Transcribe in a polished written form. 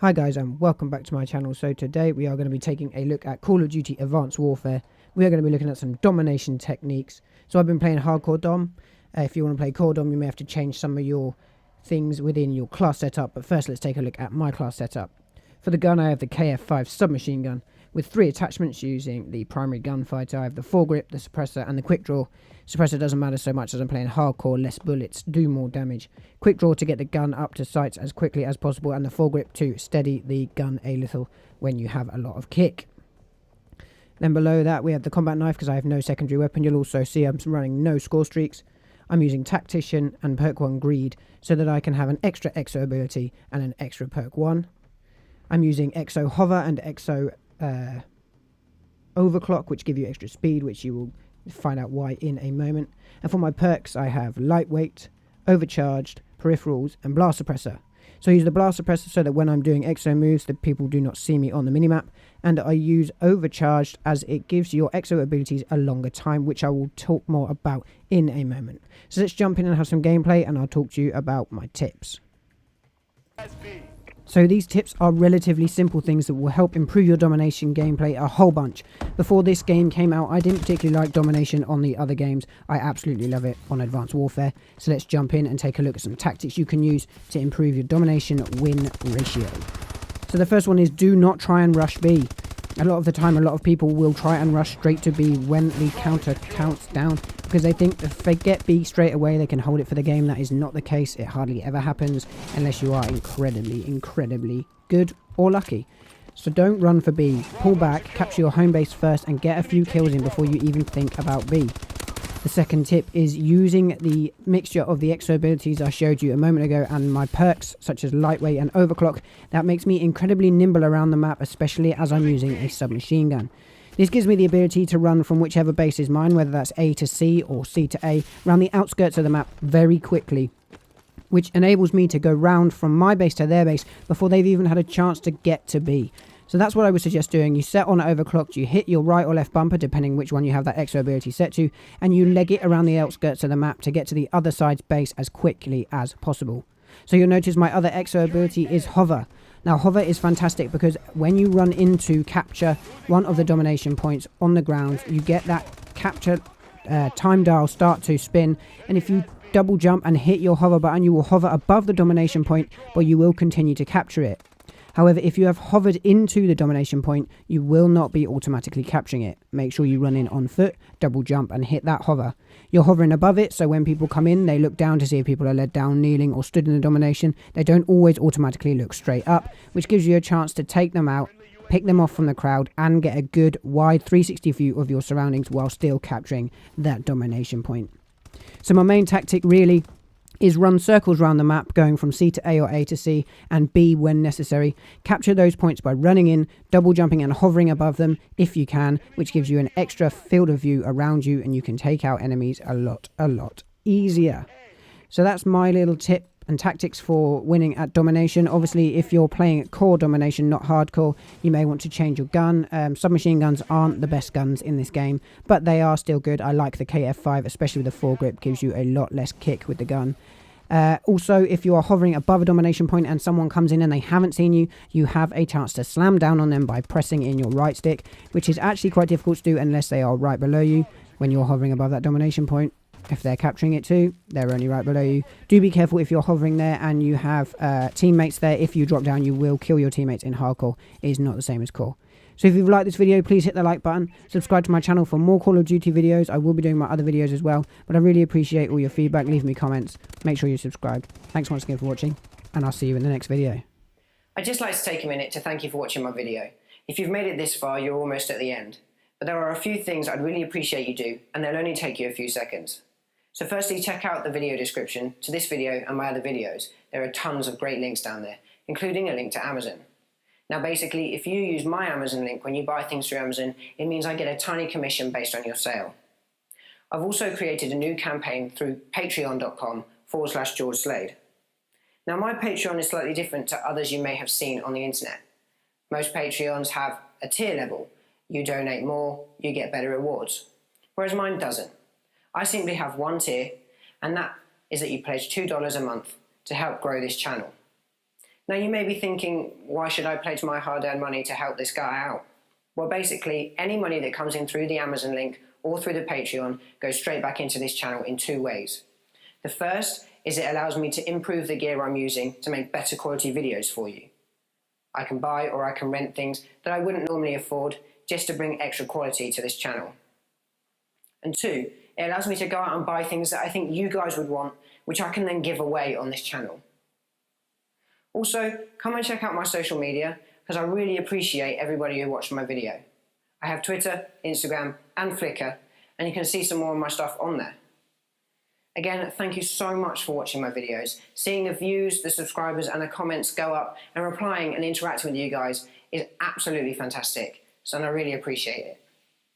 Hi guys and welcome back to my channel. So today we are going to be taking a look at Call of Duty Advanced Warfare. We are going to be looking at some domination techniques. So I've been playing hardcore dom. If you want to play core dom, you may have to change some of your things within your class setup. But first let's take a look at my class setup. For the gun I have the KF5 submachine gun with 3 attachments using the primary gunfighter. I have the foregrip, the suppressor and the quick draw. Suppressor doesn't matter so much as I'm playing hardcore, less bullets, do more damage. Quick draw to get the gun up to sights as quickly as possible, and the foregrip to steady the gun a little when you have a lot of kick. Then below that we have the combat knife because I have no secondary weapon. You'll also see I'm running no score streaks. I'm using Tactician and Perk 1 Greed so that I can have an extra EXO ability and an extra Perk 1. I'm using EXO Hover and EXO Overclock, which give you extra speed, which you will find out why in a moment. And for my perks I have Lightweight, Overcharged, Peripherals and Blast Suppressor. So I use the Blast Suppressor so that when I'm doing EXO moves the people do not see me on the minimap, and I use Overcharged as it gives your EXO abilities a longer time, which I will talk more about in a moment. So let's jump in and have some gameplay and I'll talk to you about my tips. So these tips are relatively simple things that will help improve your domination gameplay a whole bunch. Before this game came out, I didn't particularly like domination on the other games. I absolutely love it on Advanced Warfare. So let's jump in and take a look at some tactics you can use to improve your domination win ratio. So the first one is do not try and rush B. A lot of the time, a lot of people will try and rush straight to B when the counter counts down because they think if they get B straight away, they can hold it for the game. That is not the case. It hardly ever happens unless you are incredibly good or lucky. So don't run for B. Pull back, capture your home base first and get a few kills in before you even think about B. The second tip is using the mixture of the EXO abilities I showed you a moment ago and my perks such as Lightweight and Overclock. That makes me incredibly nimble around the map, especially as I'm using a submachine gun. This gives me the ability to run from whichever base is mine, whether that's A to C or C to A, around the outskirts of the map very quickly, which enables me to go round from my base to their base before they've even had a chance to get to B. So that's what I would suggest doing. You set on overclocked, you hit your right or left bumper, depending which one you have that extra ability set to, and you leg it around the outskirts of the map to get to the other side's base as quickly as possible. So you'll notice my other extra ability is Hover. Now Hover is fantastic because when you run into capture one of the domination points on the ground, you get that capture time dial start to spin, and if you double jump and hit your hover button, you will hover above the domination point, but you will continue to capture it. However, if you have hovered into the domination point, you will not be automatically capturing it. Make sure you run in on foot, double jump and hit that hover. You're hovering above it, so when people come in, they look down to see if people are led down, kneeling or stood in the domination. They don't always automatically look straight up, which gives you a chance to take them out, pick them off from the crowd and get a good wide 360 view of your surroundings while still capturing that domination point. So my main tactic really is run circles around the map, going from C to A or A to C and B when necessary. Capture those points by running in, double jumping and hovering above them if you can, which gives you an extra field of view around you and you can take out enemies a lot easier. So that's my little tip and tactics for winning at domination. Obviously, if you're playing at core domination, not hardcore, you may want to change your gun. Submachine guns aren't the best guns in this game, but they are still good. I like the KF5, especially with the foregrip, gives you a lot less kick with the gun. Also, if you are hovering above a domination point and someone comes in and they haven't seen you, you have a chance to slam down on them by pressing in your right stick, which is actually quite difficult to do unless they are right below you when you're hovering above that domination point. If they're capturing it too, they're only right below you. Do be careful if you're hovering there and you have teammates there. If you drop down, you will kill your teammates in hardcore. It is not the same as core. So if you've liked this video, please hit the like button. Subscribe to my channel for more Call of Duty videos. I will be doing my other videos as well. But I really appreciate all your feedback. Leave me comments. Make sure you subscribe. Thanks once again for watching. And I'll see you in the next video. I'd just like to take a minute to thank you for watching my video. If you've made it this far, you're almost at the end. But there are a few things I'd really appreciate you do, and they'll only take you a few seconds. So firstly, check out the video description to this video and my other videos. There are tons of great links down there, including a link to Amazon. Now basically, if you use my Amazon link when you buy things through Amazon, it means I get a tiny commission based on your sale. I've also created a new campaign through patreon.com/George Slade. Now my Patreon is slightly different to others you may have seen on the internet. Most Patreons have a tier level. You donate more, you get better rewards. Whereas mine doesn't. I simply have one tier, and that is that you pledge $2 a month to help grow this channel. Now you may be thinking, why should I pledge my hard-earned money to help this guy out? Well, basically, any money that comes in through the Amazon link or through the Patreon goes straight back into this channel in two ways. The first is it allows me to improve the gear I'm using to make better quality videos for you. I can buy or I can rent things that I wouldn't normally afford just to bring extra quality to this channel. And two, it allows me to go out and buy things that I think you guys would want, which I can then give away on this channel. Also, come and check out my social media, because I really appreciate everybody who watched my video. I have Twitter, Instagram, and Flickr, and you can see some more of my stuff on there. Again, thank you so much for watching my videos. Seeing the views, the subscribers, and the comments go up, and replying and interacting with you guys is absolutely fantastic, so I really appreciate it.